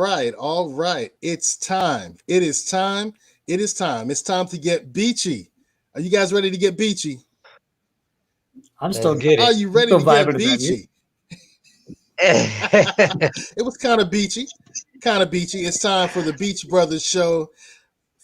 right. All right. It's time. It is time. It is time. It's time to get beachy. Are you guys ready to get beachy? I'm Let's still get Are it. you I'm ready still to get vibing to that. beachy? It was kind of beachy. Kind of beachy. It's time for the Beach Brothers show,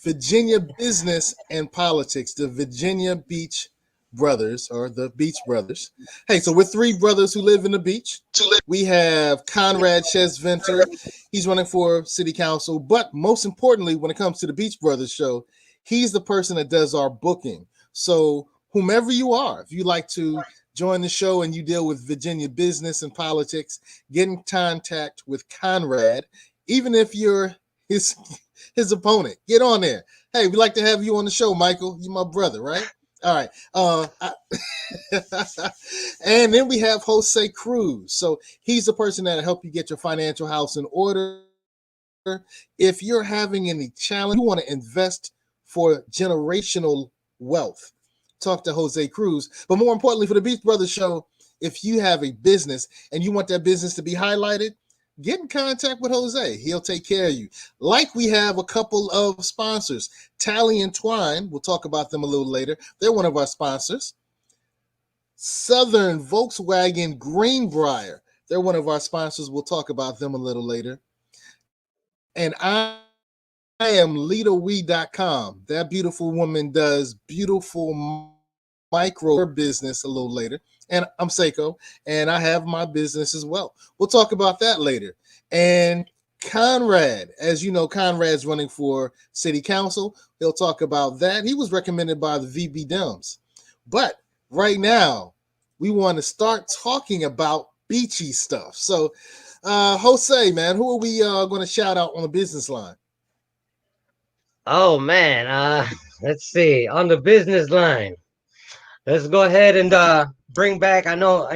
Virginia Business and Politics, the Virginia Beach Brothers, or the Beach Brothers. Hey, so we're three brothers who live in the beach. We have Conrad Chesventer. He's running for city council. But most importantly, when it comes to the Beach Brothers show, he's the person that does our booking. So, whomever you are, if you like to join the show and you deal with Virginia business and politics, get in contact with Conrad, even if you're his opponent. Get on there. Hey, we'd like to have you on the show, Michael. You my brother, right? All right. And then we have Jose Cruz. So he's the person that'll help you get your financial house in order. If you're having any challenge, you want to invest for generational wealth, talk to Jose Cruz. But more importantly, for the Beach Brothers show, if you have a business and you want that business to be highlighted, get in contact with Jose. He'll take care of you. Like we have a couple of sponsors, Tally and Twine. We'll talk about them a little later. They're one of our sponsors. Southern Volkswagen Greenbrier. They're one of our sponsors. We'll talk about them a little later. And I am LitaWe.com. That beautiful woman does beautiful micro business a little later. And I'm Seko, and I have my business as well. We'll talk about that later. And Conrad, as you know, Conrad's running for city council. He'll talk about that. He was recommended by the VB Dems. But right now, we want to start talking about beachy stuff. So, Jose, man, who are we going to shout out on the business line? Oh man, let's see. On the business line, let's go ahead and bring back. I know,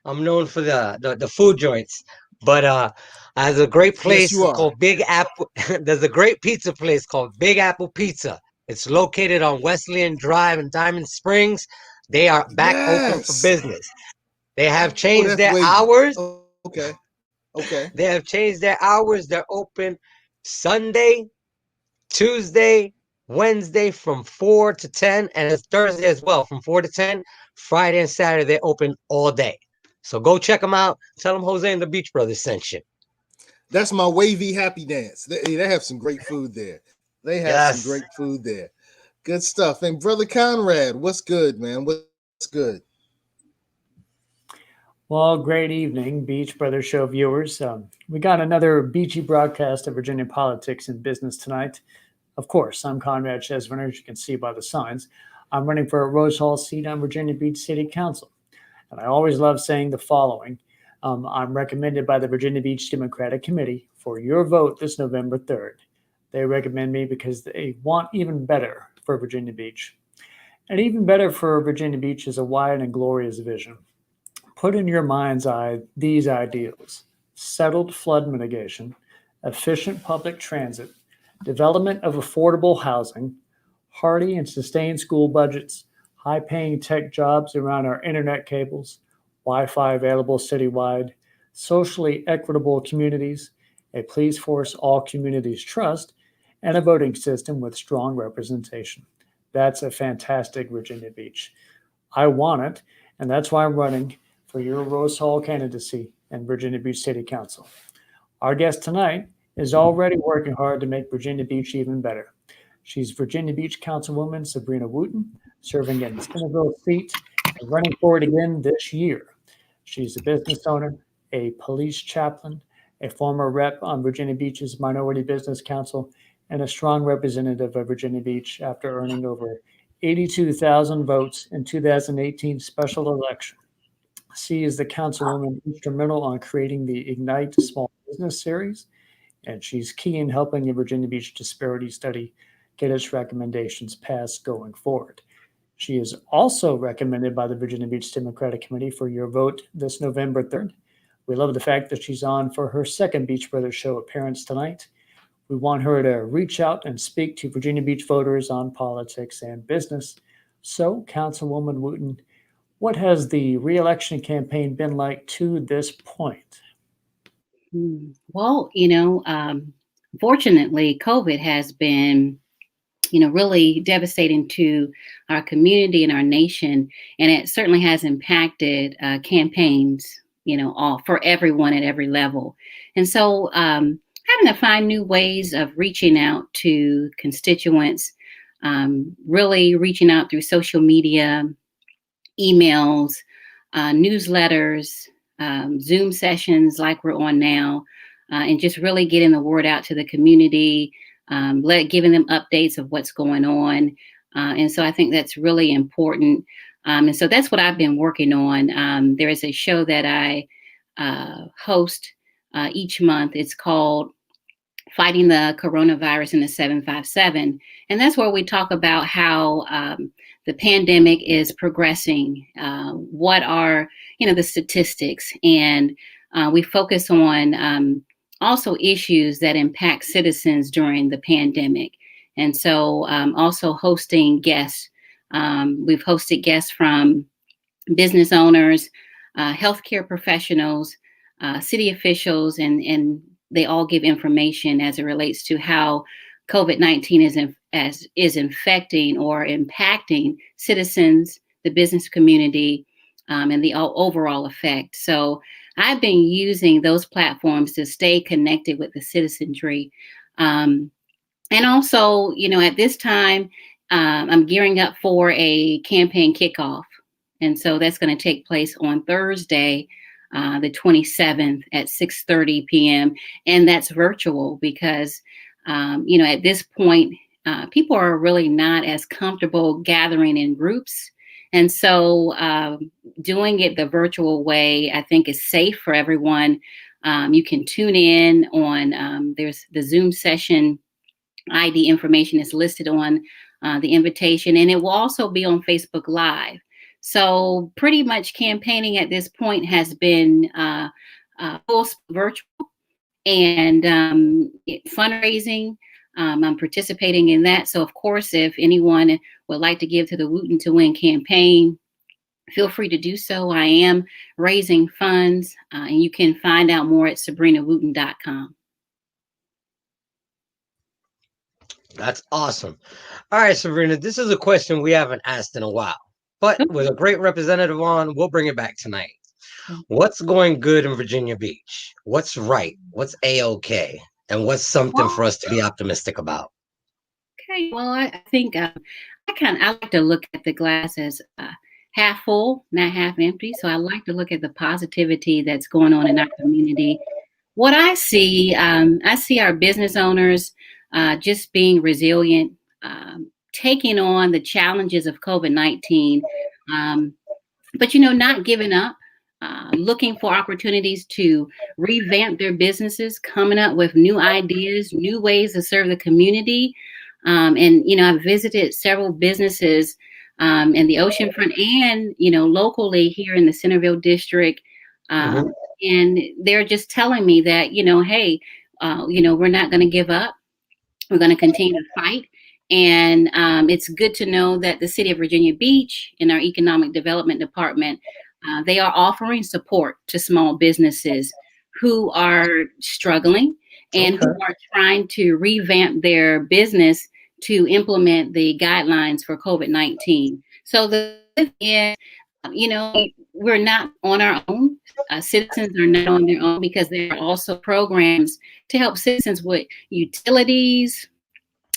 I'm known for the food joints, but there's a great Yes, place you are. called Big Apple. There's a great pizza place called Big Apple Pizza. It's located on Wesleyan Drive in Diamond Springs. They are back open for Yes. business. They have Oh, changed that's their wavy. hours. Okay. Okay. They have changed their hours. They're open Sunday, Tuesday, Wednesday from 4 to 10, and it's Thursday as well from 4 to 10. Friday and Saturday, they're open all day. So go check them out. Tell them Jose and the Beach Brothers sent you. That's my wavy happy dance. They have some great food there. They have some Yes. great food there. Good stuff. And Brother Conrad, what's good, man? What's good? Well, great evening, Beach Brothers Show viewers. We got another beachy broadcast of Virginia politics and business tonight. Of course, I'm Conrad Chesventer, as you can see by the signs. I'm running for a Rose Hall seat on Virginia Beach City Council. And I always love saying the following. I'm recommended by the Virginia Beach Democratic Committee for your vote this November 3rd. They recommend me because they want even better for Virginia Beach. And even better for Virginia Beach is a wide and glorious vision. Put in your mind's eye these ideals: settled flood mitigation, efficient public transit, development of affordable housing, hearty and sustained school budgets, high paying tech jobs around our internet cables, Wi Fi available citywide, socially equitable communities, a police force all communities trust, and a voting system with strong representation. That's a fantastic Virginia Beach. I want it, and that's why I'm running for your Rose Hall candidacy in Virginia Beach City Council. Our guest tonight is already working hard to make Virginia Beach even better. She's Virginia Beach Councilwoman Sabrina Wooten, serving in the Centerville seat and running for it again this year. She's a business owner, a police chaplain, a former rep on Virginia Beach's Minority Business Council, and a strong representative of Virginia Beach after earning over 82,000 votes in 2018 special election. She is the councilwoman instrumental on creating the Ignite Small Business series, and she's key in helping the Virginia Beach Disparity Study get its recommendations passed going forward. She is also recommended by the Virginia Beach Democratic Committee for your vote this November 3rd. We love the fact that she's on for her second Beach Brothers show appearance tonight. We want her to reach out and speak to Virginia Beach voters on politics and business. So, Councilwoman Wooten, what has the reelection campaign been like to this point? Well, fortunately, COVID has been, really devastating to our community and our nation. And it certainly has impacted campaigns, all for everyone at every level. And so having to find new ways of reaching out to constituents, really reaching out through social media, emails, newsletters, Zoom sessions like we're on now, and just really getting the word out to the community, giving them updates of what's going on. And so I think that's really important. And so that's what I've been working on. There is a show that I host each month. It's called Fighting the Coronavirus in the 757. And that's where we talk about how the pandemic is progressing. What are, the statistics? And we focus on also issues that impact citizens during the pandemic. And so also hosting guests. We've hosted guests from business owners, healthcare professionals, city officials, and they all give information as it relates to how COVID-19 is infecting or impacting citizens, the business community, and the overall effect. So I've been using those platforms to stay connected with the citizenry. And also, at this time, I'm gearing up for a campaign kickoff. And so that's going to take place on Thursday, the 27th at 6:30 p.m. And that's virtual because, at this point, people are really not as comfortable gathering in groups. And so doing it the virtual way, I think is safe for everyone. You can tune in on, there's the Zoom session ID information is listed on the invitation, and it will also be on Facebook Live. So pretty much campaigning at this point has been full virtual, and fundraising. I'm participating in that. So of course, if anyone would like to give to the Wooten to Win campaign, feel free to do so. I am raising funds, and you can find out more at SabrinaWooten.com. That's awesome. All right, Sabrina, this is a question we haven't asked in a while, but with a great representative on, we'll bring it back tonight. What's going good in Virginia Beach? What's right? What's A-OK? And what's something for us to be optimistic about? Okay, well, I think I like to look at the glass as half full, not half empty. So I like to look at the positivity that's going on in our community. What I see our business owners just being resilient, taking on the challenges of COVID-19, but not giving up, looking for opportunities to revamp their businesses, coming up with new ideas, new ways to serve the community. And I've visited several businesses in the oceanfront and locally here in the Centerville district. And they're just telling me that, hey, we're not going to give up. We're going to continue to fight. And it's good to know that the City of Virginia Beach in our Economic Development Department, they are offering support to small businesses who are struggling and who are trying to revamp their business to implement the guidelines for COVID-19. So the thing is, we're not on our own. Citizens are not on their own because there are also programs to help citizens with utilities.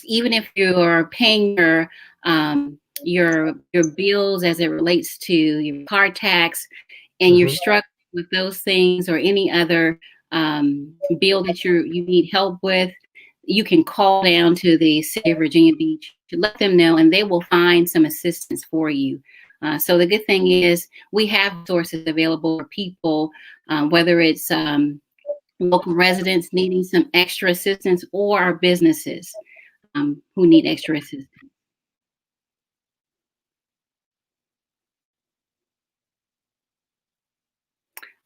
Even if you're paying your bills as it relates to your car tax, and you're struggling with those things or any other bill that you need help with, you can call down to the City of Virginia Beach to let them know, and they will find some assistance for you. So the good thing is we have sources available for people, whether it's local residents needing some extra assistance or our businesses who need extra assistance.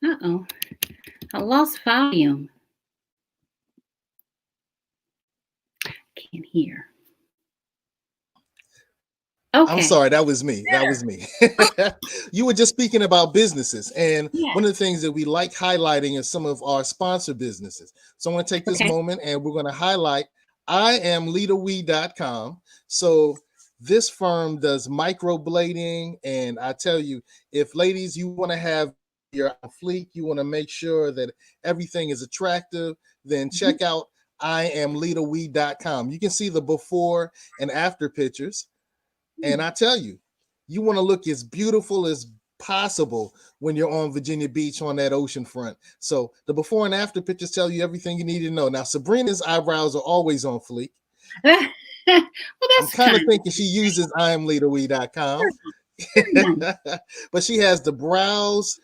Uh-oh, I lost volume. Can't hear. I'm Okay. sorry, that was me. That was me. You were just speaking about businesses. And Yeah. one of the things that we like highlighting is some of our sponsor businesses. So I want to take this Okay. moment and we're going to highlight IamLeaderWe.com. So this firm does microblading. And I tell you, if ladies, you want to have your fleek, you want to make sure that everything is attractive, then check out IamLeaderWe.com. You can see the before and after pictures. And I tell you, you want to look as beautiful as possible when you're on Virginia Beach on that ocean front. So the before and after pictures tell you everything you need to know. Now, Sabrina's eyebrows are always on fleek. Well, I'm that's kind of kind. thinking she uses IamLeaderWe.com. Very nice. But she has the brows,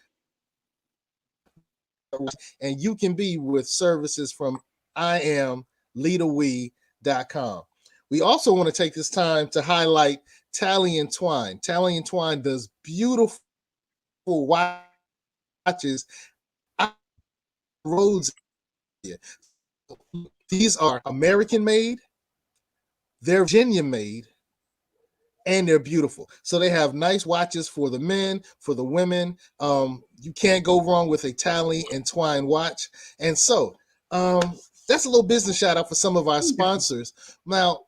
and you can be with services from IamLeaderWe.com. We also want to take this time to highlight Tally and Twine. Tally and Twine does beautiful watches out the roads here. These are American made, they're Virginia made, and they're beautiful. So they have nice watches for the men, for the women. You can't go wrong with a Tally and Twine watch. And so that's a little business shout out for some of our sponsors. Now,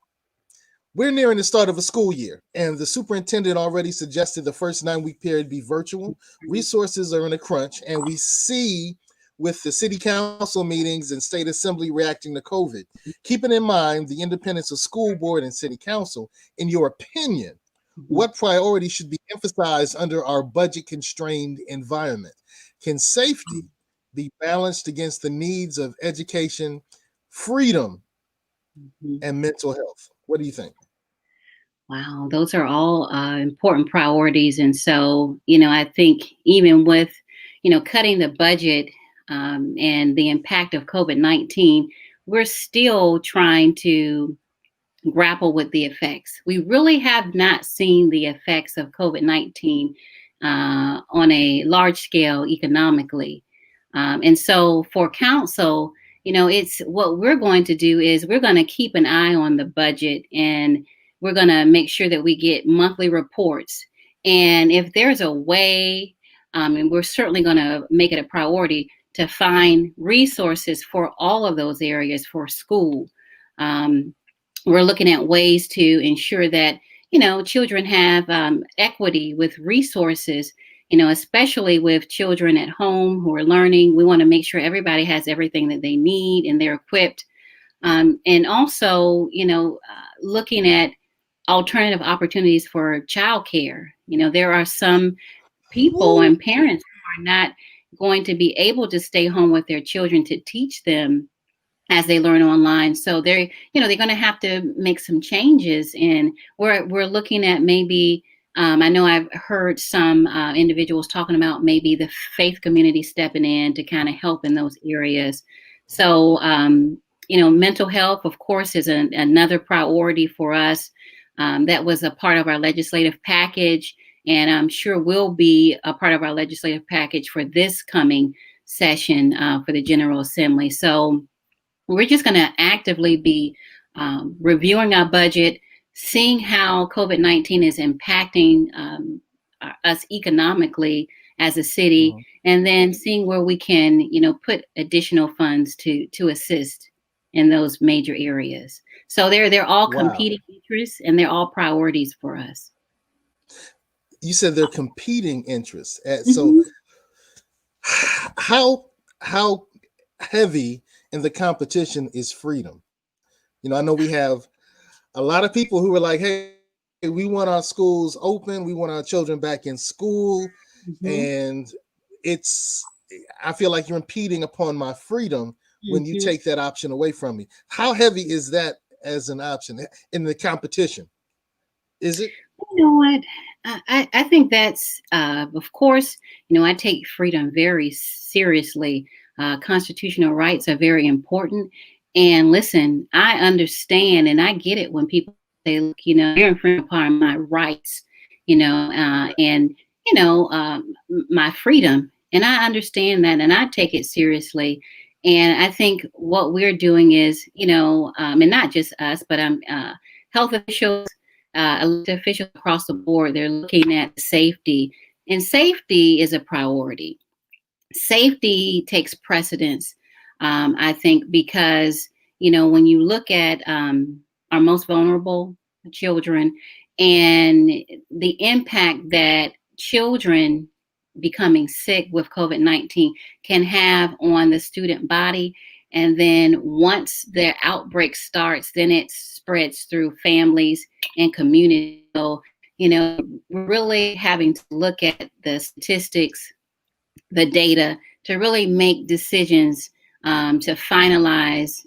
we're nearing the start of a school year, and the superintendent already suggested the first 9-week period be virtual. Resources are in a crunch, and we see with the city council meetings and state assembly reacting to COVID. Keeping in mind the independence of school board and city council, in your opinion, what priorities should be emphasized under our budget-constrained environment? Can safety be balanced against the needs of education, freedom, and mental health? What do you think? Wow, those are all important priorities. And so, I think even with, cutting the budget and the impact of COVID-19, we're still trying to grapple with the effects. We really have not seen the effects of COVID-19 on a large scale economically. And so for council, it's what we're going to do is we're going to keep an eye on the budget, and we're going to make sure that we get monthly reports. And if there's a way, and we're certainly going to make it a priority to find resources for all of those areas for school. We're looking at ways to ensure that, children have equity with resources, especially with children at home who are learning. We want to make sure everybody has everything that they need and they're equipped. And also, looking at alternative opportunities for childcare. There are some people and parents who are not going to be able to stay home with their children to teach them as they learn online. So they're going to have to make some changes. And we're looking at maybe, I know I've heard some individuals talking about maybe the faith community stepping in to kind of help in those areas. So, mental health, of course, is another priority for us. That was a part of our legislative package, and I'm sure will be a part of our legislative package for this coming session for the General Assembly. So we're just going to actively be reviewing our budget, seeing how COVID-19 is impacting us economically as a city, and then seeing where we can, put additional funds to assist in those major areas. So they're all competing interests, and they're all priorities for us. You said they're competing interests. Mm-hmm. So how heavy in the competition is freedom? I know we have a lot of people who are like, hey, we want our schools open, we want our children back in school, and I feel like you're impeding upon my freedom when you take that option away from me. How heavy is that as an option in the competition? Is it? You know what? I think that's, of course, I take freedom very seriously. Constitutional rights are very important. And listen, I understand and I get it when people say, look, you're infringing upon my rights, and, my freedom. And I understand that and I take it seriously. And I think what we're doing is, and not just us, but health officials, elected officials across the board, they're looking at safety, and safety is a priority. Safety takes precedence, I think, because, when you look at our most vulnerable children and the impact that children becoming sick with COVID-19 can have on the student body. And then once the outbreak starts, then it spreads through families and communities. So, really having to look at the statistics, the data, to really make decisions, to finalize,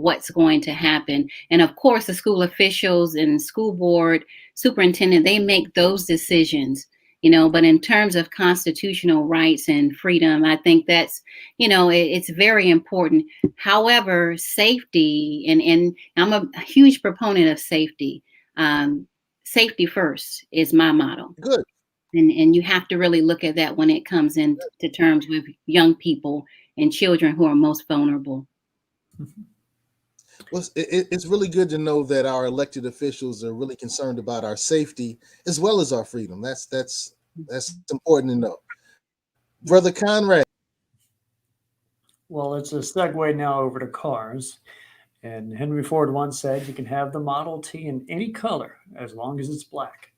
what's going to happen. And of course, the school officials and school board superintendent, they make those decisions, but in terms of constitutional rights and freedom, I think that's, it's very important. However, safety, and I'm a huge proponent of safety. Safety first is my motto. Good. And you have to really look at that when it comes into terms with young people and children who are most vulnerable. Well, it's really good to know that our elected officials are really concerned about our safety as well as our freedom. That's important to know. Brother Conrad. Well, it's a segue now over to cars. And Henry Ford once said, you can have the Model T in any color as long as it's black.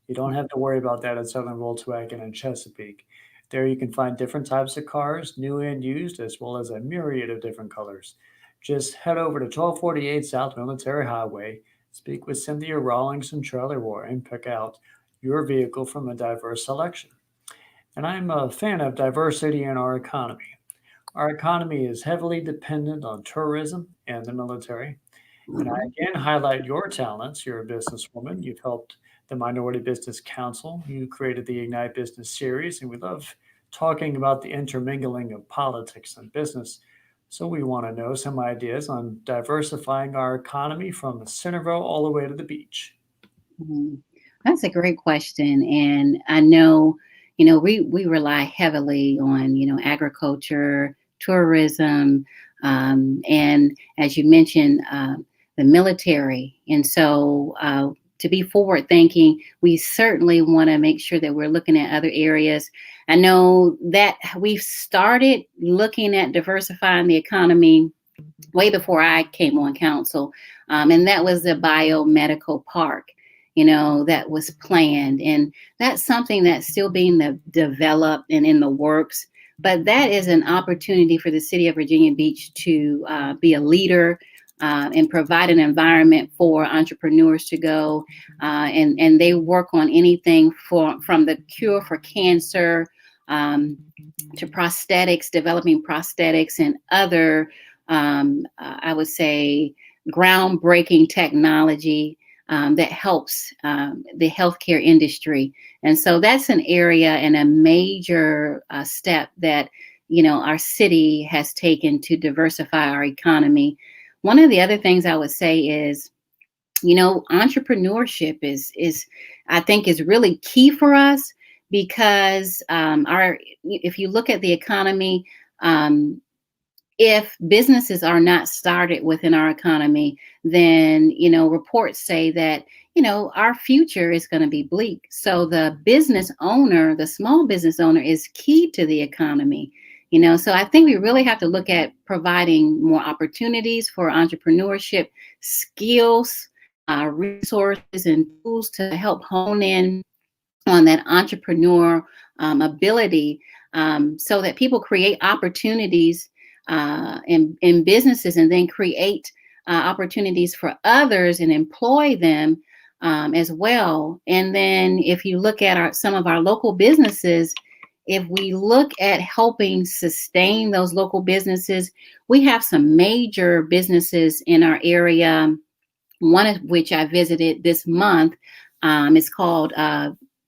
You don't have to worry about that at Southern Volkswagen and Chesapeake. There you can find different types of cars, new and used, as well as a myriad of different colors. Just head over to 1248 South Military Highway, speak with Cynthia Rawlings and Charlie Warren, and pick out your vehicle from a diverse selection. And I'm a fan of diversity in our economy. Our economy is heavily dependent on tourism and the military. And I again highlight your talents. You're a businesswoman. You've helped the Minority Business Council. You created the Ignite Business series, and we love talking about the intermingling of politics and business. So we want to know some ideas on diversifying our economy from Centerville all the way to the beach. That's a great question. And I know, we rely heavily on, agriculture, tourism, and as you mentioned, the military. And so to be forward thinking, we certainly want to make sure that we're looking at other areas. I know that we've started looking at diversifying the economy way before I came on council. And that was the biomedical park, that was planned. And that's something that's still being developed and in the works. But that is an opportunity for the city of Virginia Beach to be a leader and provide an environment for entrepreneurs to go. And they work on anything from the cure for cancer to prosthetics, developing prosthetics and other, I would say, groundbreaking technology that helps the healthcare industry. And so that's an area and a major step that, our city has taken to diversify our economy. One of the other things I would say is, entrepreneurship is I think is really key for us because if you look at the economy, if businesses are not started within our economy, then, reports say that, our future is going to be bleak. So the business owner, the small business owner is key to the economy. So I think we really have to look at providing more opportunities for entrepreneurship, skills, resources, and tools to help hone in on that entrepreneur ability so that people create opportunities in businesses and then create opportunities for others and employ them as well. And then if you look at some of our local businesses, if we look at helping sustain those local businesses, we have some major businesses in our area, one of which I visited this month. It's called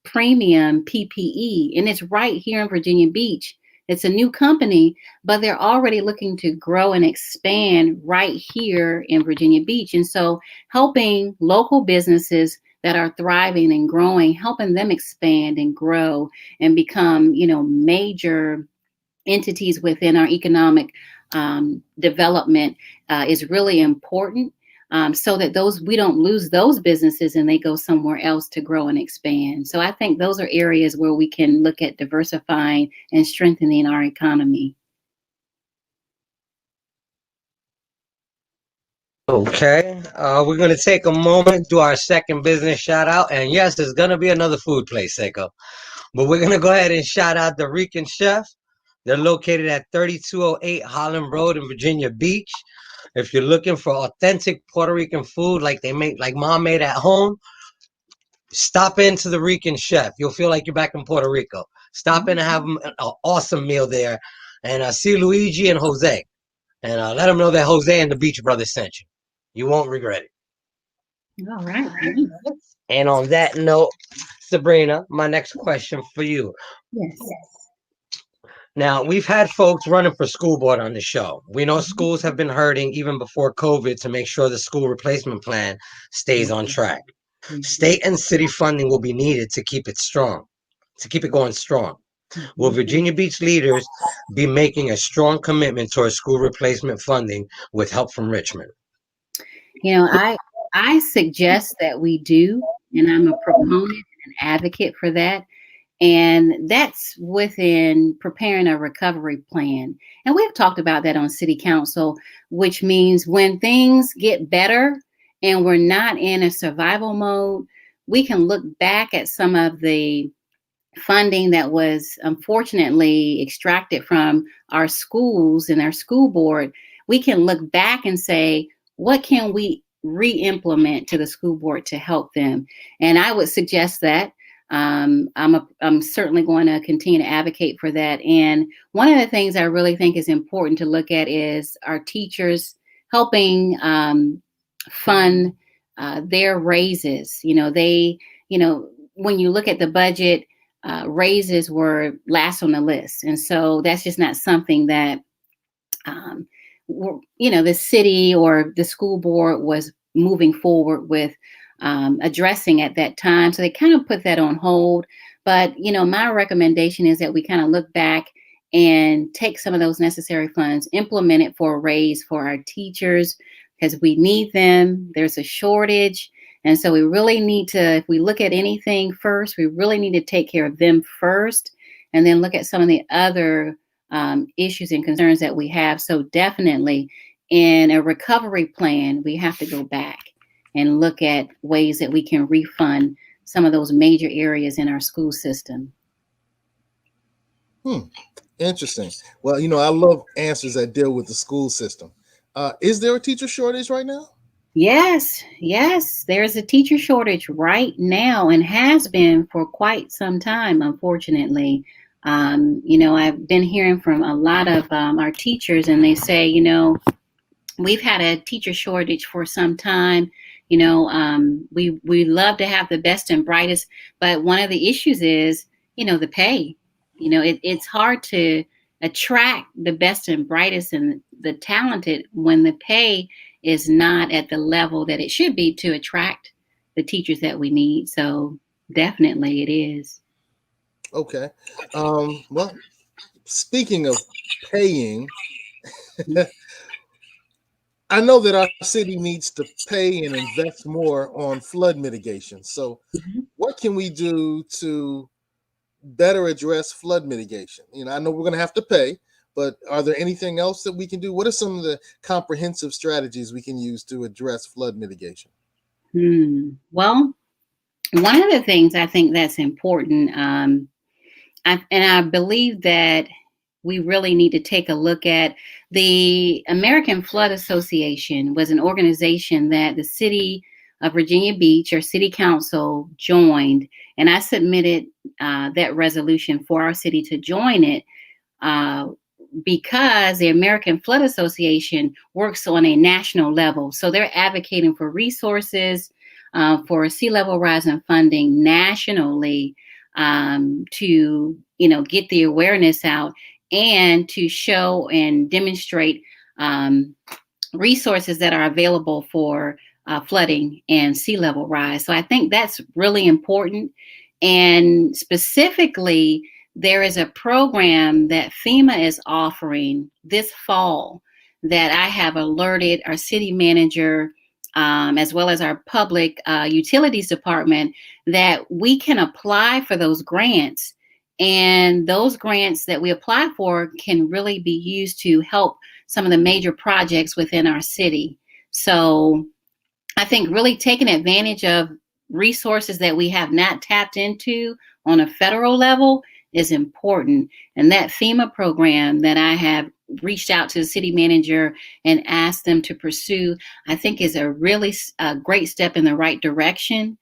Premium PPE, and it's right here in Virginia Beach. It's a new company, but they're already looking to grow and expand right here in Virginia Beach. And so helping local businesses that are thriving and growing, helping them expand and grow and become, major entities within our economic development is really important. so that we don't lose those businesses and they go somewhere else to grow and expand. So I think those are areas where we can look at diversifying and strengthening our economy. Okay, we're going to take a moment, do our second business shout out. And yes, it's going to be another food place, Seko. But we're going to go ahead and shout out the Rican Chef. They're located at 3208 Holland Road in Virginia Beach. If you're looking for authentic Puerto Rican food like they make, like mom made at home, stop into the Rican Chef. You'll feel like you're back in Puerto Rico. Stop in and have an awesome meal there. And see Luigi and Jose. And let them know that Jose and the Beach Brothers sent you. You won't regret it. All right. And on that note, Sabrina, my next question for you. Yes. Now, we've had folks running for school board on the show. We know schools have been hurting even before COVID to make sure the school replacement plan stays on track. State and city funding will be needed to keep it strong, to keep it going strong. Will Virginia Beach leaders be making a strong commitment towards school replacement funding with help from Richmond? You know, I suggest that we do, and I'm a proponent and an advocate for that. And that's within preparing a recovery plan. And we've talked about that on city council, which means when things get better and we're not in a survival mode, we can look back at some of the funding that was unfortunately extracted from our schools and our school board. We can look back and say, what can we re-implement to the school board to help them? And I would suggest that. I'm certainly going to continue to advocate for that. And one of the things I really think is important to look at is our teachers helping fund their raises. When you look at the budget, raises were last on the list. And so that's just not something that, the city or the school board was moving forward with addressing at that time. So they kind of put that on hold. But, my recommendation is that we kind of look back and take some of those necessary funds, implement it for a raise for our teachers, because we need them. There's a shortage. And so we really need to, if we look at anything first, we really need to take care of them first, and then look at some of the other issues and concerns that we have. So definitely in a recovery plan, we have to go back and look at ways that we can refund some of those major areas in our school system. Interesting. Well, I love answers that deal with the school system. Is there a teacher shortage right now? Yes, there's a teacher shortage right now and has been for quite some time, unfortunately. I've been hearing from a lot of our teachers, and they say, we've had a teacher shortage for some time. We love to have the best and brightest, but one of the issues is, the pay. It's hard to attract the best and brightest and the talented when the pay is not at the level that it should be to attract the teachers that we need. So definitely it is. Okay. Well, speaking of paying, I know that our city needs to pay and invest more on flood mitigation. So what can we do to better address flood mitigation? I know we're going to have to pay, but are there anything else that we can do? What are some of the comprehensive strategies we can use to address flood mitigation? Well, one of the things I think that's important, I believe that we really need to take a look at the American Flood Association was an organization that the city of Virginia Beach, or city council, joined. And I submitted that resolution for our city to join it because the American Flood Association works on a national level. So they're advocating for resources for sea level rise and funding nationally to, get the awareness out and to show and demonstrate resources that are available for flooding and sea level rise. So I think that's really important. And specifically, there is a program that FEMA is offering this fall that I have alerted our city manager as well as our public utilities department, that we can apply for those grants. And those grants that we apply for can really be used to help some of the major projects within our city. So I think really taking advantage of resources that we have not tapped into on a federal level is important. And that FEMA program that I have reached out to the city manager and asked them to pursue, I think is a really great step in the right direction.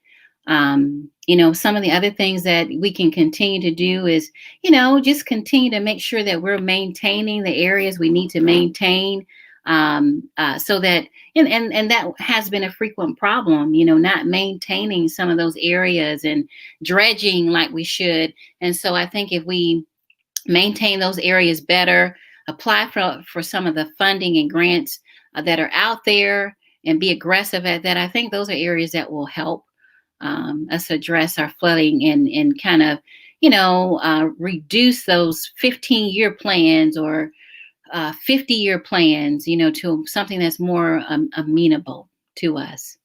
Some of the other things that we can continue to do is, just continue to make sure that we're maintaining the areas we need to maintain, so that, and that has been a frequent problem, not maintaining some of those areas and dredging like we should. And so I think if we maintain those areas better, apply for some of the funding and grants that are out there, and be aggressive at that, I think those are areas that will help us address our flooding and kind of, reduce those 15-year plans or 50-year plans, to something that's more amenable to us.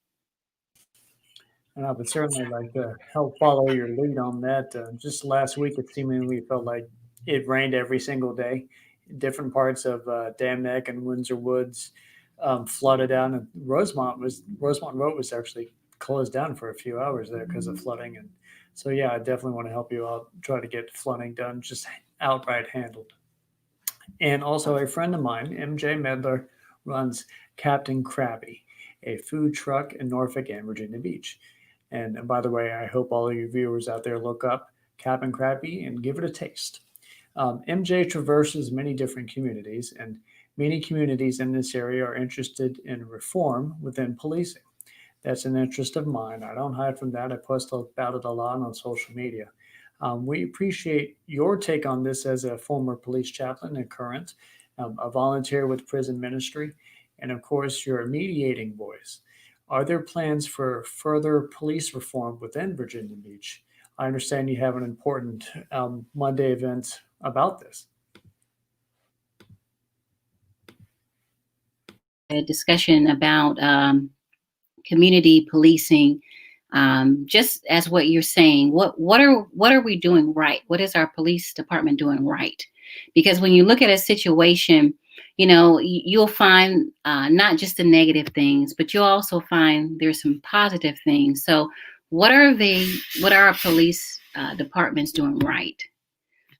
And I would certainly like to help follow your lead on that. Just last week, it seemingly felt like it rained every single day. Different parts of Dam Neck and Windsor Woods flooded out, and Rosemont Road was actually closed down for a few hours there because of flooding. And so, yeah, I definitely want to help you out, try to get flooding done, just outright handled. And also, a friend of mine, MJ Medler, runs Captain Krabby, a food truck in Norfolk and Virginia Beach. And by the way, I hope all of you viewers out there look up Captain Krabby and give it a taste. MJ traverses many different communities, and many communities in this area are interested in reform within policing. That's an interest of mine. I don't hide from that. I post about it a lot on social media. We appreciate your take on this as a former police chaplain and current, a volunteer with prison ministry, and of course, your mediating voice. Are there plans for further police reform within Virginia Beach? I understand you have an important Monday event about this. A discussion about community policing, just as what you're saying. What are we doing right? What is our police department doing right? Because when you look at a situation, you'll find not just the negative things, but you'll also find there's some positive things. So what are our police departments doing right?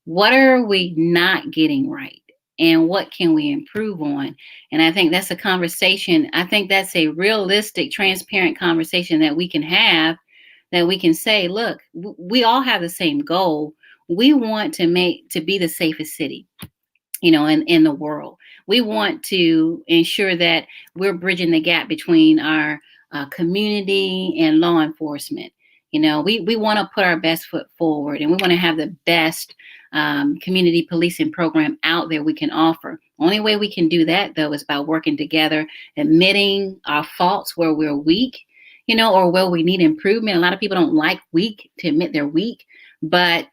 What are we not getting right? And what can we improve on? And I think that's a conversation. I think that's a realistic, transparent conversation that we can have, that we can say, look, we all have the same goal. We want to be the safest city, in the world. We want to ensure that we're bridging the gap between our community and law enforcement. We want to put our best foot forward, and we want to have the best community policing program out there we can offer. Only way we can do that, though, is by working together, admitting our faults where we're weak, or where we need improvement. A lot of people don't like weak, to admit they're weak, but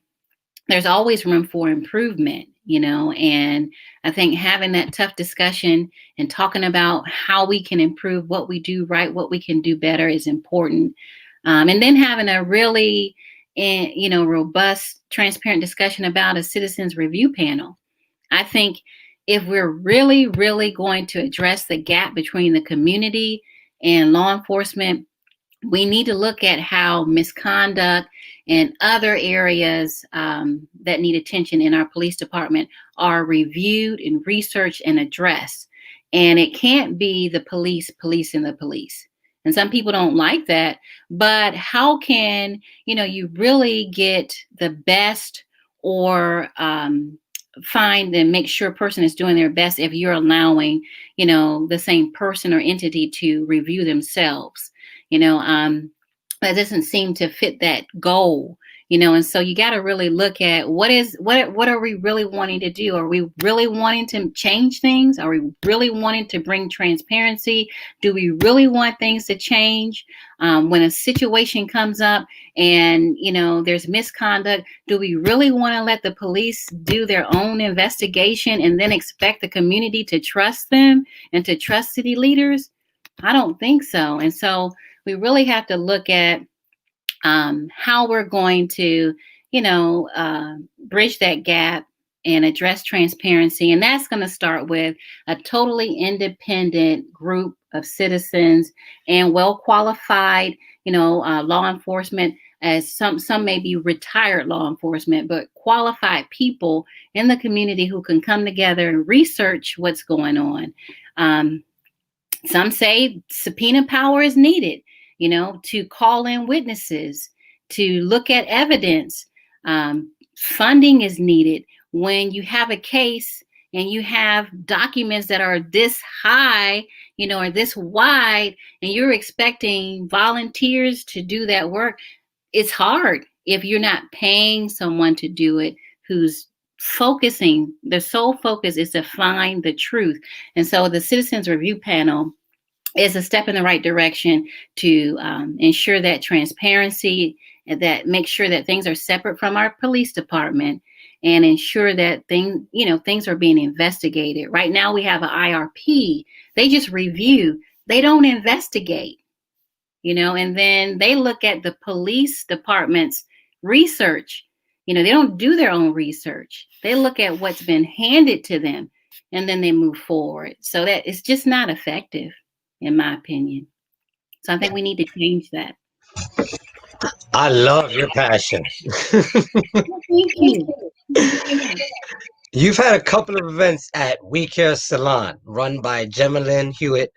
there's always room for improvement, and I think having that tough discussion and talking about how we can improve, what we do right, what we can do better is important. And then having a really, robust, transparent discussion about a citizens review panel. I think if we're really, really going to address the gap between the community and law enforcement, we need to look at how misconduct and other areas that need attention in our police department are reviewed and researched and addressed. And it can't be the police policing the police. And some people don't like that, but how can, you really get the best or find and make sure a person is doing their best if you're allowing, the same person or entity to review themselves, that doesn't seem to fit that goal, and so you got to really look at what are we really wanting to do? Are we really wanting to change things? Are we really wanting to bring transparency? Do we really want things to change? When a situation comes up and, there's misconduct, do we really want to let the police do their own investigation and then expect the community to trust them and to trust city leaders? I don't think so. And so we really have to look at how we're going to, bridge that gap and address transparency. And that's going to start with a totally independent group of citizens and well qualified, law enforcement. As some may be retired law enforcement, but qualified people in the community who can come together and research what's going on. Some say subpoena power is needed, to call in witnesses, to look at evidence. Funding is needed when you have a case and you have documents that are this high, or this wide, and you're expecting volunteers to do that work. It's hard if you're not paying someone to do it who's focusing. The sole focus is to find the truth. And so the Citizens Review Panel is a step in the right direction to ensure that transparency, and that make sure that things are separate from our police department, and ensure that things are being investigated. Right now we have an IRP. They just review. They don't investigate, and then they look at the police department's research. They don't do their own research. They look at what's been handed to them, and then they move forward. So that it's just not effective, in my opinion. So I think we need to change that. I love your passion. Thank you. You've had a couple of events at We Care Salon run by Gemalyn Hewlett.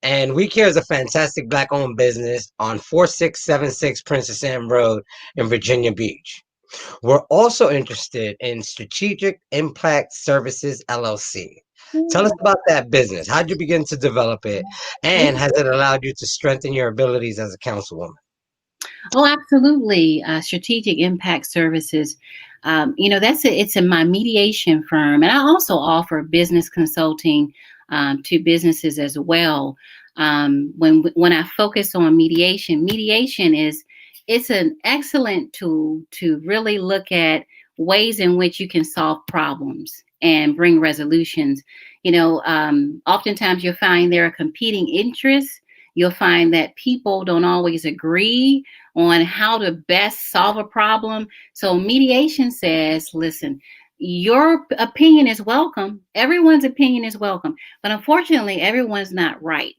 And We Care is a fantastic Black-owned business on 4676 Princess Anne Road in Virginia Beach. We're also interested in Strategic Impact Services, LLC. Tell us about that business. How did you begin to develop it? And has it allowed you to strengthen your abilities as a councilwoman? Oh, absolutely. Strategic Impact Services. It's my mediation firm, and I also offer business consulting to businesses as well. When I focus on mediation it's an excellent tool to really look at ways in which you can solve problems and bring resolutions. Oftentimes you'll find there are competing interests. You'll find that people don't always agree on how to best solve a problem. So mediation says, listen, your opinion is welcome. Everyone's opinion is welcome. But unfortunately, everyone's not right.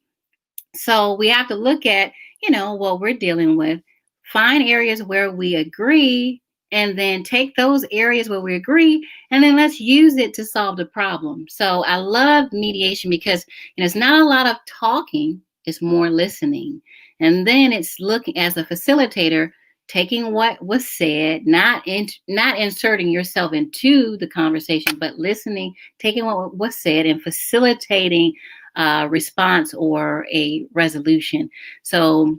So we have to look at, what we're dealing with, find areas where we agree, and then take those areas where we agree, and then let's use it to solve the problem. So I love mediation because it's not a lot of talking, it's more listening. And then it's looking as a facilitator, taking what was said, not inserting yourself into the conversation, but listening, taking what was said and facilitating a response or a resolution. So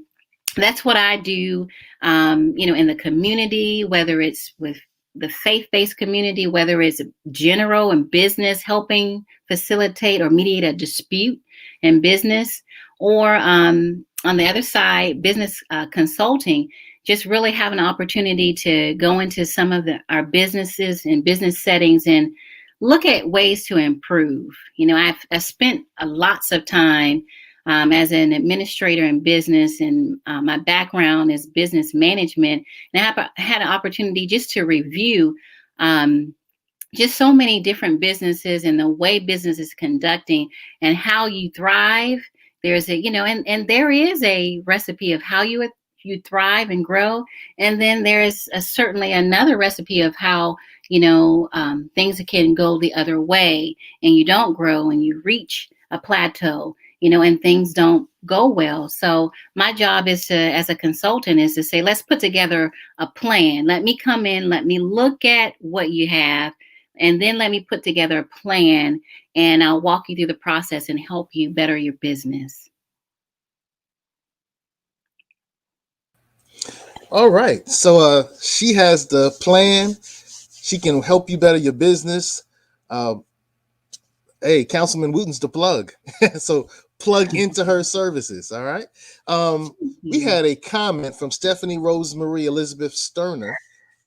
that's what I do, in the community, whether it's with the faith-based community, whether it's general and business, helping facilitate or mediate a dispute in business, or on the other side, business consulting, just really have an opportunity to go into some of our businesses and business settings and look at ways to improve. I've spent lots of time as an administrator in business, and my background is business management. And I had an opportunity just to review just so many different businesses and the way business is conducting and how you thrive. There's and there is a recipe of how you thrive and grow. And then there's certainly another recipe of how, things can go the other way and you don't grow and you reach a plateau, and things don't go well. So my job as a consultant is to say, let's put together a plan. Let me come in, let me look at what you have, and then let me put together a plan, and I'll walk you through the process and help you better your business. All right. So she has the plan. She can help you better your business. Hey, Councilman Wooten's the plug. So plug into her services. All right. We had a comment from Stephanie Rosemarie Elizabeth Sterner,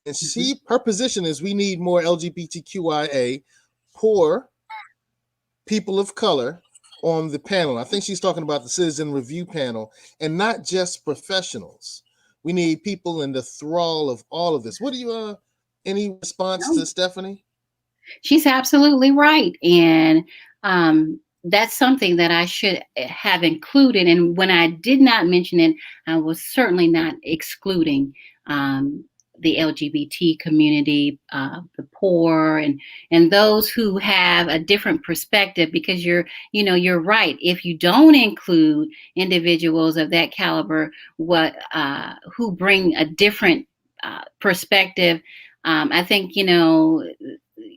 and her position is we need more LGBTQIA, poor, people of color, on the panel. I think she's talking about the citizen review panel, and not just professionals. We need people in the thrall of all of this. What do you any response to Stephanie? She's absolutely right. And that's something that I should have included. And when I did not mention it, I was certainly not excluding the LGBT community, the poor, and those who have a different perspective, because you're right. If you don't include individuals of that caliber, who bring a different perspective, I think,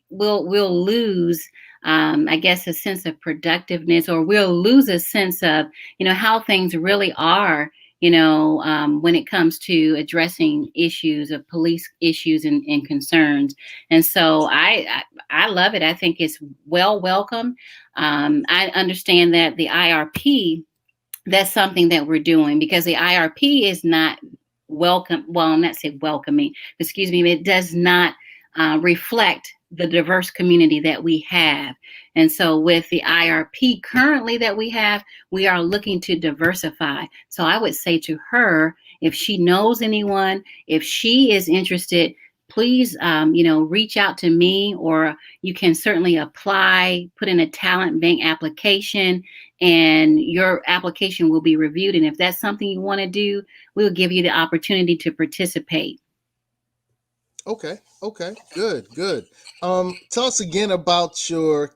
we'll lose, I guess, a sense of productiveness, or we'll lose a sense of, how things really are, when it comes to addressing issues of police issues and concerns. And so I love it. I think it's welcome. I understand that the IRP, that's something that we're doing, because the IRP is not welcome. Well, I'm not saying welcoming, excuse me. It does not reflect the diverse community that we have. And so with the IRP currently that we have, we are looking to diversify. So I would say to her, if she knows anyone, if she is interested, please, reach out to me, or you can certainly apply, put in a talent bank application, and your application will be reviewed. And if that's something you want to do, we'll give you the opportunity to participate. Okay, good. Tell us again about your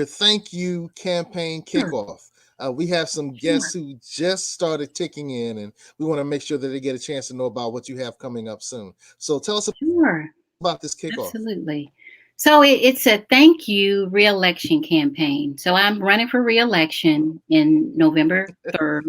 thank you campaign kickoff. We have some guests who just started ticking in, and we want to make sure that they get a chance to know about what you have coming up soon. So tell us about this kickoff. Absolutely. So it's a thank you re-election campaign. So I'm running for re-election in November 3rd.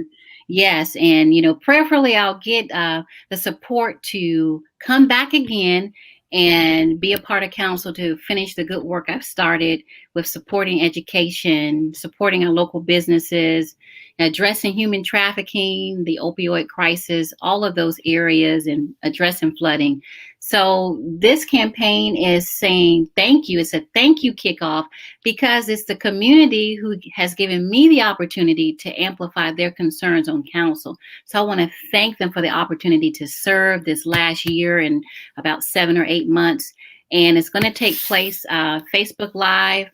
Yes. And, prayerfully, I'll get the support to come back again and be a part of council to finish the good work I've started with supporting education, supporting our local businesses, addressing human trafficking, the opioid crisis, all of those areas, and addressing flooding. So this campaign is saying thank you. It's a thank you kickoff, because it's the community who has given me the opportunity to amplify their concerns on council. So I want to thank them for the opportunity to serve this last year and about 7 or 8 months. And it's going to take place Facebook Live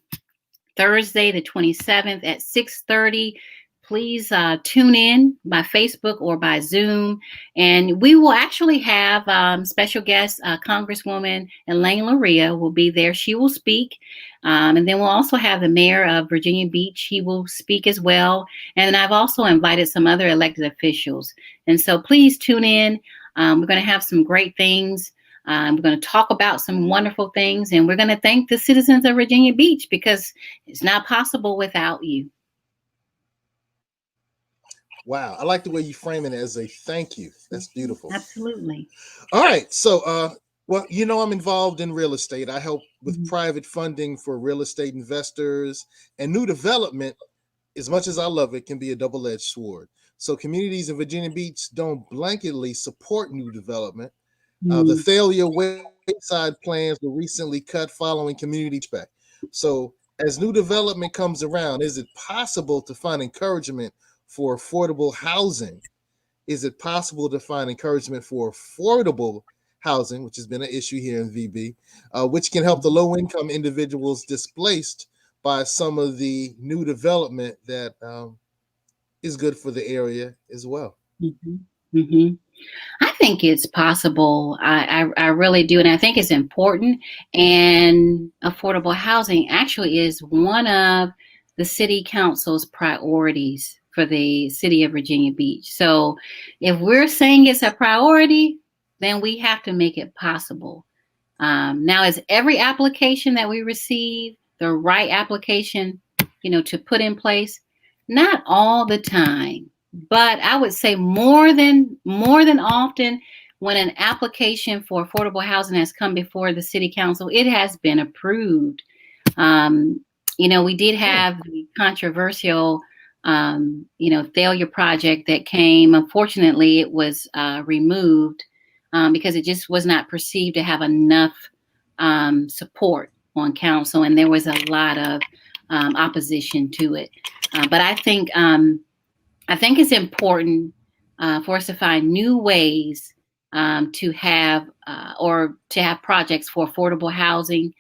Thursday, the 27th at 6:30. Please tune in by Facebook or by Zoom. And we will actually have special guest, Congresswoman Elaine Luria will be there. She will speak. And then we'll also have the mayor of Virginia Beach. He will speak as well. And I've also invited some other elected officials. And so please tune in. We're going to have some great things. We're going to talk about some wonderful things. And we're going to thank the citizens of Virginia Beach, because it's not possible without you. Wow, I like the way you frame it as a thank you. That's beautiful. Absolutely. All right, so I'm involved in real estate. I help with private funding for real estate investors, and new development, as much as I love it, can be a double-edged sword. So communities in Virginia Beach don't blanketly support new development. The Thalia Wayside plans were recently cut following community pushback. So as new development comes around, is it possible to find encouragement for affordable housing? Is it possible to find encouragement for affordable housing, which has been an issue here in VB, which can help the low-income individuals displaced by some of the new development that is good for the area as well? I think it's possible. I really do. And I think it's important. And affordable housing actually is one of the city council's priorities for the city of Virginia Beach. So if we're saying it's a priority, then we have to make it possible. Now, is every application that we receive the right application, to put in place? Not all the time, but I would say more than often, when an application for affordable housing has come before the city council, it has been approved. We did have the controversial Thalia project that came. Unfortunately, it was removed because it just was not perceived to have enough support on council. And there was a lot of opposition to it. But I think it's important for us to find new ways to have projects for affordable housing,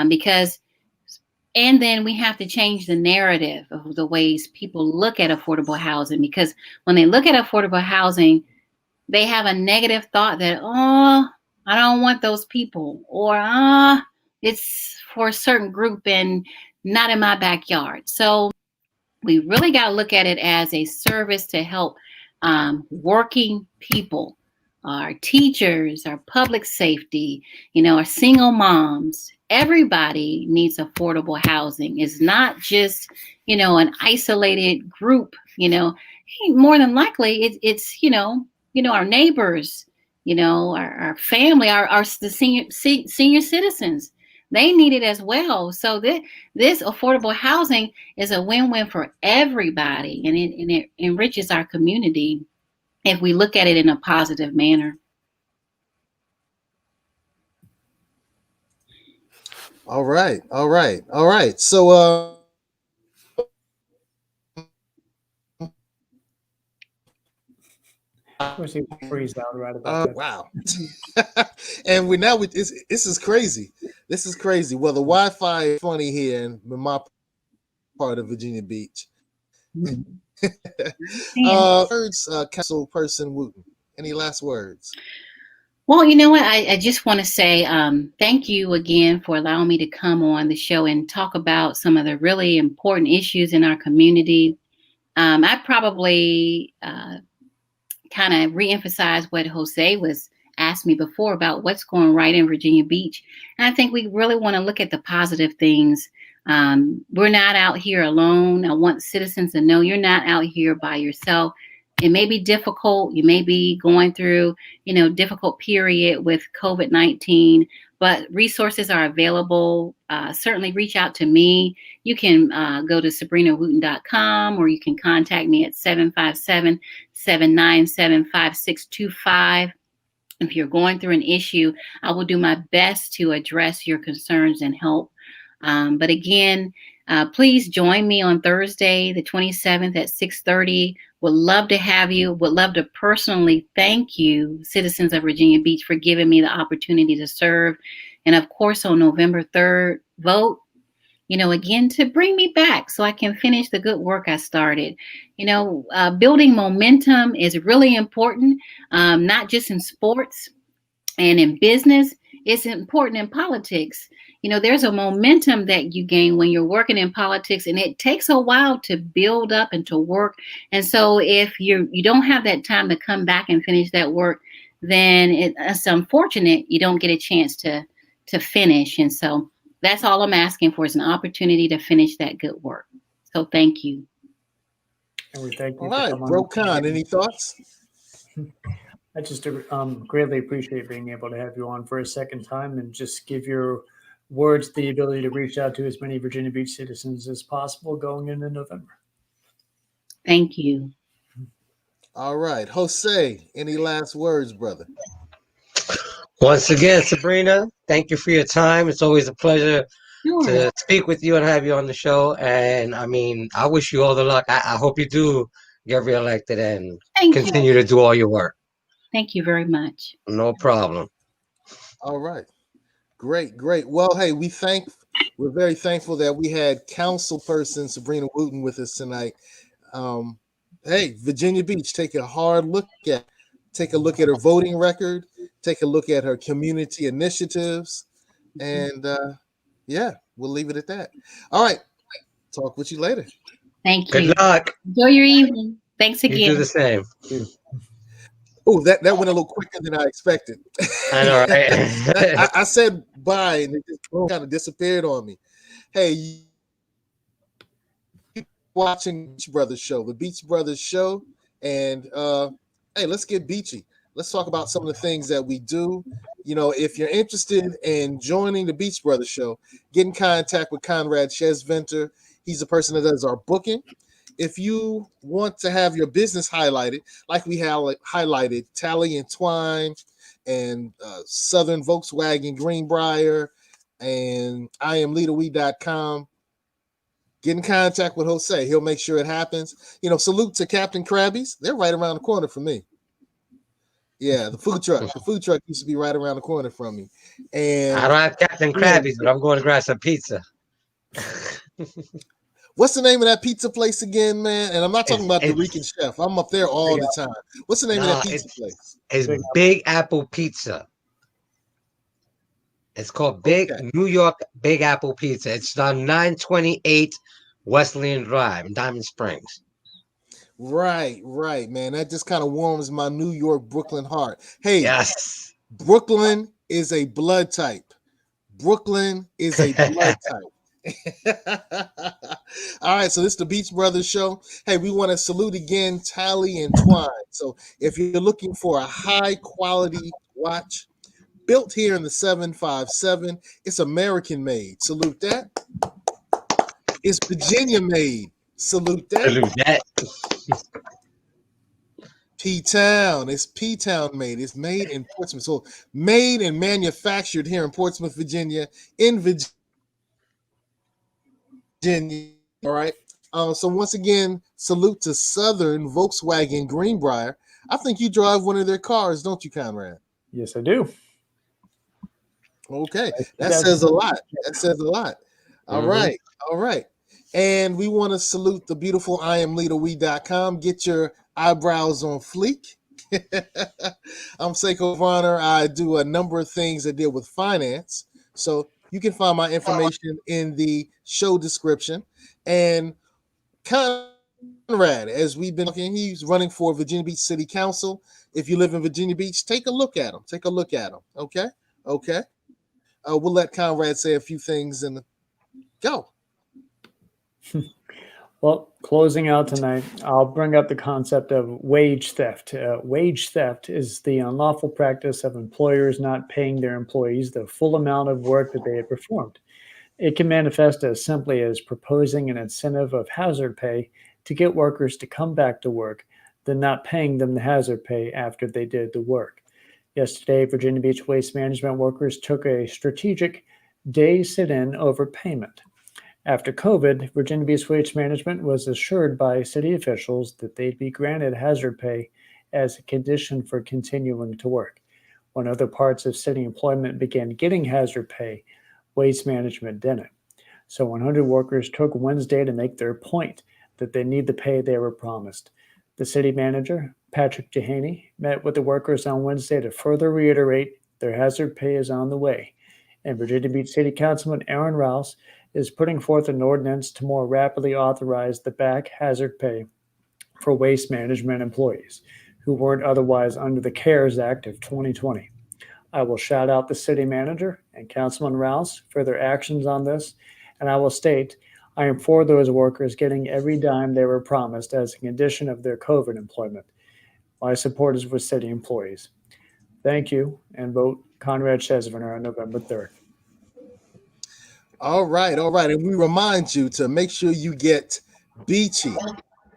because. And then we have to change the narrative of the ways people look at affordable housing, because when they look at affordable housing, they have a negative thought that, oh, I don't want those people, or it's for a certain group and not in my backyard. So we really got to look at it as a service to help working people, our teachers, our public safety, our single moms. Everybody needs affordable housing. It's not just, an isolated group. More than likely it's our neighbors, our family, the senior citizens. They need it as well. So this affordable housing is a win-win for everybody, and it enriches our community if we look at it in a positive manner. All right. So Of course, he freezed out right about that. wow. And this is crazy. This is crazy. Well, the Wi-Fi is funny here in my part of Virginia Beach. Council person Wooten. Any last words? Well, you know what? I just want to say thank you again for allowing me to come on the show and talk about some of the really important issues in our community. I probably kind of reemphasize what Jose was asked me before about what's going right in Virginia Beach. And I think we really want to look at the positive things. We're not out here alone. I want citizens to know you're not out here by yourself. It may be difficult. You may be going through, difficult period with COVID-19, but resources are available. Certainly reach out to me. You can go to SabrinaWooten.com, or you can contact me at 757-797-5625. If you're going through an issue, I will do my best to address your concerns and help. But again, please join me on Thursday, the 27th at 6:30. Would love to have you. Would love to personally thank you, citizens of Virginia Beach, for giving me the opportunity to serve. And of course, on November 3rd, vote, again, to bring me back so I can finish the good work I started. Building momentum is really important, not just in sports and in business. It's important in politics. There's a momentum that you gain when you're working in politics, and it takes a while to build up and to work. And so if you don't have that time to come back and finish that work, then it's unfortunate you don't get a chance to finish. And so that's all I'm asking for, is an opportunity to finish that good work. So thank you. And we thank you. All right, Bro Con, any thoughts? I just greatly appreciate being able to have you on for a second time and just give your words the ability to reach out to as many Virginia Beach citizens as possible going into November. Thank you. All right. Jose, any last words, brother? Once again, Sabrina, thank you for your time. It's always a pleasure to speak with you and have you on the show. And I wish you all the luck. I hope you do get reelected and continue to do all your work. Thank you very much. No problem. All right. Great. Well, hey, we're very thankful that we had council person Sabrina Wooten with us tonight. Hey, Virginia Beach, take a look at her voting record, take a look at her community initiatives, and we'll leave it at that. All right. Talk with you later. Thank you. Good luck. Enjoy your evening. Thanks again. You do the same. Oh, that went a little quicker than I expected. I know, right? I said bye, and it just kind of disappeared on me. Hey, you watching Beach Brothers Show, the Beach Brothers Show, and hey, let's get beachy. Let's talk about some of the things that we do. If you're interested in joining the Beach Brothers Show, get in contact with Conrad Chesventer. He's the person that does our booking. If you want to have your business highlighted, like we highlighted Tally and Twine and Southern Volkswagen Greenbrier and IamLeaderWe.com, get in contact with Jose. He'll make sure it happens. Salute to Captain Krabby's. They're right around the corner from me. Yeah, the food truck. The food truck used to be right around the corner from me. And I don't have Captain Krabby's, but I'm going to grab some pizza. What's the name of that pizza place again, man? And I'm not talking about the Rican Chef. I'm up there all the time. What's the name of that pizza place? It's Big Apple Pizza. It's called New York Big Apple Pizza. It's on 928 Wesleyan Drive in Diamond Springs. Right, man. That just kind of warms my New York, Brooklyn heart. Hey, yes, Brooklyn is a blood type. Brooklyn is a blood type. All right, so this is the Beach Brothers show. Hey, we want to salute again Tally and Twine. So if you're looking for a high quality watch built here in the 757, it's American made. Salute that. It's Virginia made. Salute that. Salute that. P-Town. It's P-Town made. It's made in Portsmouth. So made and manufactured here in Portsmouth, Virginia, in Virginia. All right. So once again, salute to Southern Volkswagen Greenbrier. I think you drive one of their cars, don't you, Conrad? Yes, I do. Okay. That says a lot. That says a lot. All right. All right. And we want to salute the beautiful IamLeaderWe.com. Get your eyebrows on fleek. I'm Seko Varner. I do a number of things that deal with finance. So you can find my information in the show description. And Conrad, as we've been looking, he's running for Virginia Beach City Council. If you live in Virginia Beach, take a look at him. Take a look at him. Okay? Okay. We'll let Conrad say a few things and go. Well, closing out tonight, I'll bring up the concept of wage theft. Wage theft is the unlawful practice of employers not paying their employees the full amount of work that they had performed. It can manifest as simply as proposing an incentive of hazard pay to get workers to come back to work, then not paying them the hazard pay after they did the work. Yesterday, Virginia Beach waste management workers took a strategic day sit-in over payment. After COVID, Virginia Beach Waste Management was assured by city officials that they'd be granted hazard pay as a condition for continuing to work. When other parts of city employment began getting hazard pay, Waste Management didn't. So 100 workers took Wednesday to make their point that they need the pay they were promised. The city manager, Patrick Jahaney, met with the workers on Wednesday to further reiterate their hazard pay is on the way. And Virginia Beach City Councilman Aaron Rouse is putting forth an ordinance to more rapidly authorize the back hazard pay for waste management employees who weren't otherwise under the CARES Act of 2020. I will shout out the city manager and Councilman Rouse for their actions on this, and I will state I am for those workers getting every dime they were promised as a condition of their COVID employment. My support is with city employees. Thank you, and vote Conrad Chesviner on November 3rd. All right. And we remind you to make sure you get beachy.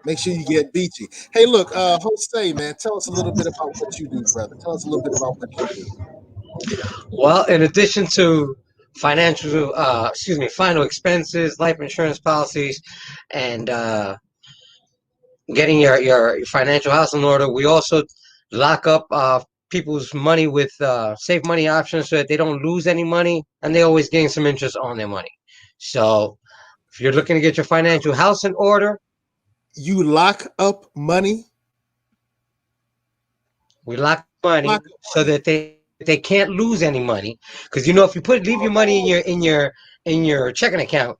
Make sure you get beachy. Hey, look, Jose, man, tell us a little bit about what you do, brother. Tell us a little bit about what you do. Well, in addition to final expenses, life insurance policies, and getting your financial house in order, we also lock up people's money with safe money options so that they don't lose any money and they always gain some interest on their money. So if you're looking to get your financial house in order, you lock up money. We lock money so that they can't lose any money, because if you leave your money in your checking account,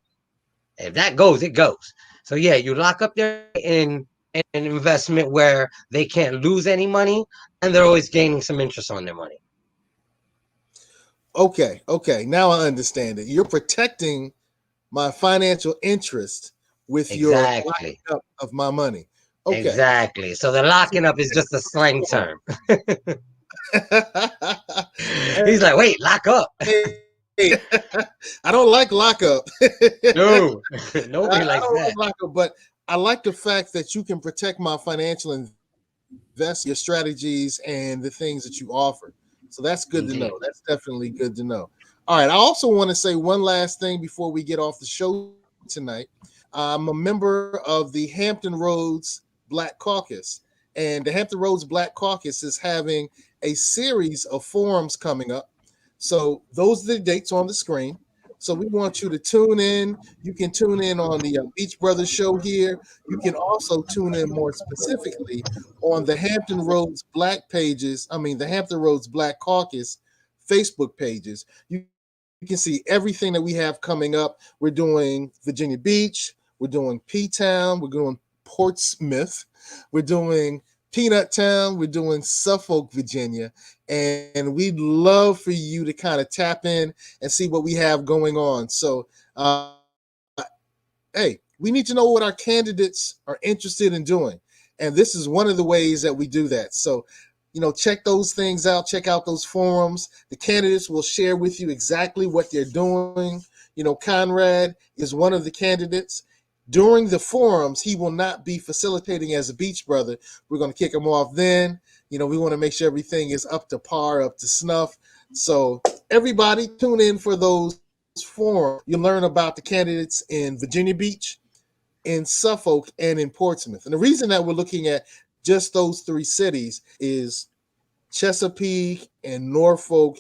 if that goes, it goes. So yeah, you lock up their in an investment where they can't lose any money and they're always gaining some interest on their money. Okay. Now I understand it. You're protecting my financial interest with your locking up of my money. Okay. Exactly. So the locking up is just a slang term. He's like, wait, lock up. Hey, I don't like lockup. No, nobody likes that. Like lockup, but I like the fact that you can protect my financial investment, your strategies, and the things that you offer. So that's good to know. That's definitely good to know. All right. I also want to say one last thing before we get off the show tonight. I'm a member of the Hampton Roads Black Caucus, and the Hampton Roads Black Caucus is having a series of forums coming up. So those are the dates on the screen. So we want you to tune in. You can tune in on the Beach Brothers show here. You can also tune in more specifically on the Hampton Roads Black pages. I mean, the Hampton Roads Black Caucus Facebook pages. You can see everything that we have coming up. We're doing Virginia Beach. We're doing P-Town. We're doing Portsmouth. We're doing Peanut Town. We're doing Suffolk, Virginia. And we'd love for you to kind of tap in and see what we have going on. So, hey, we need to know what our candidates are interested in doing. And this is one of the ways that we do that. So, check those things out. Check out those forums. The candidates will share with you exactly what they're doing. Conrad is one of the candidates. During the forums, he will not be facilitating as a Beach Brother. We're going to kick him off then. We want to make sure everything is up to par, up to snuff. So everybody tune in for those forums. You'll learn about the candidates in Virginia Beach, in Suffolk, and in Portsmouth. And the reason that we're looking at just those three cities is Chesapeake and Norfolk,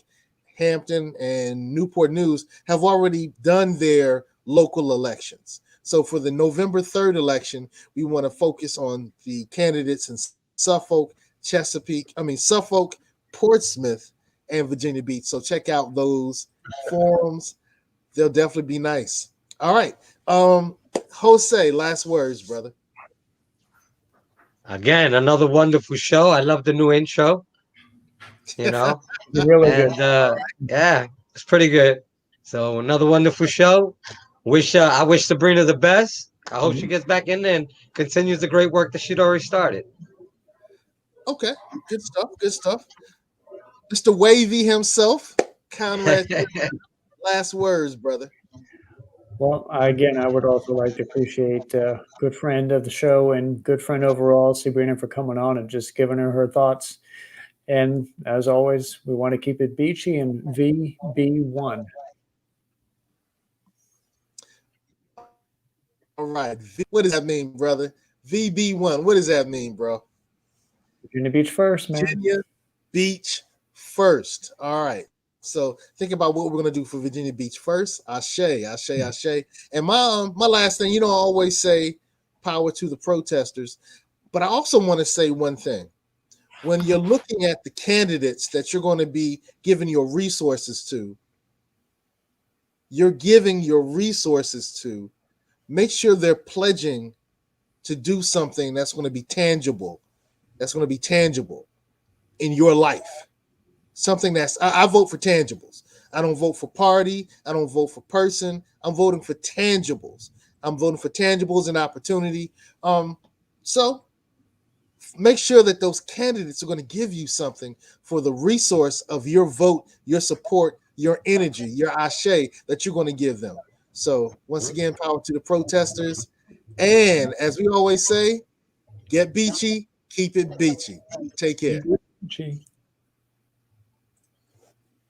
Hampton, and Newport News have already done their local elections. So for the November 3rd election, we want to focus on the candidates in Suffolk, Suffolk, Portsmouth, and Virginia Beach. So check out those forums. They'll definitely be nice. All right. Jose, last words, brother. Again, another wonderful show. I love the new intro. Really good. And yeah, it's pretty good. So another wonderful show. I wish Sabrina the best. I hope she gets back in there and continues the great work that she'd already started. Okay, good stuff. Good stuff. Mr. Wavy himself, Conrad. Last words, brother. Well, again, I would also like to appreciate good friend of the show and good friend overall, Sabrina, for coming on and just giving her thoughts. And as always, we want to keep it beachy and VB1. All right. What does that mean, brother? VB1. What does that mean, bro? Virginia Beach first, man. Virginia Beach first. All right. So think about what we're going to do for Virginia Beach first. Ashe. And my last thing, I always say power to the protesters. But I also want to say one thing. When you're looking at the candidates that you're going to be giving your resources to, make sure they're pledging to do something that's going to be tangible. That's going to be tangible in your life. Something I vote for tangibles. I don't vote for party. I don't vote for person. I'm voting for tangibles. I'm voting for tangibles and opportunity. So make sure that those candidates are going to give you something for the resource of your vote, your support, your energy, your ashe that you're going to give them. So once again, power to the protesters. And as we always say, get beachy, keep it beachy. Take care. Beachy.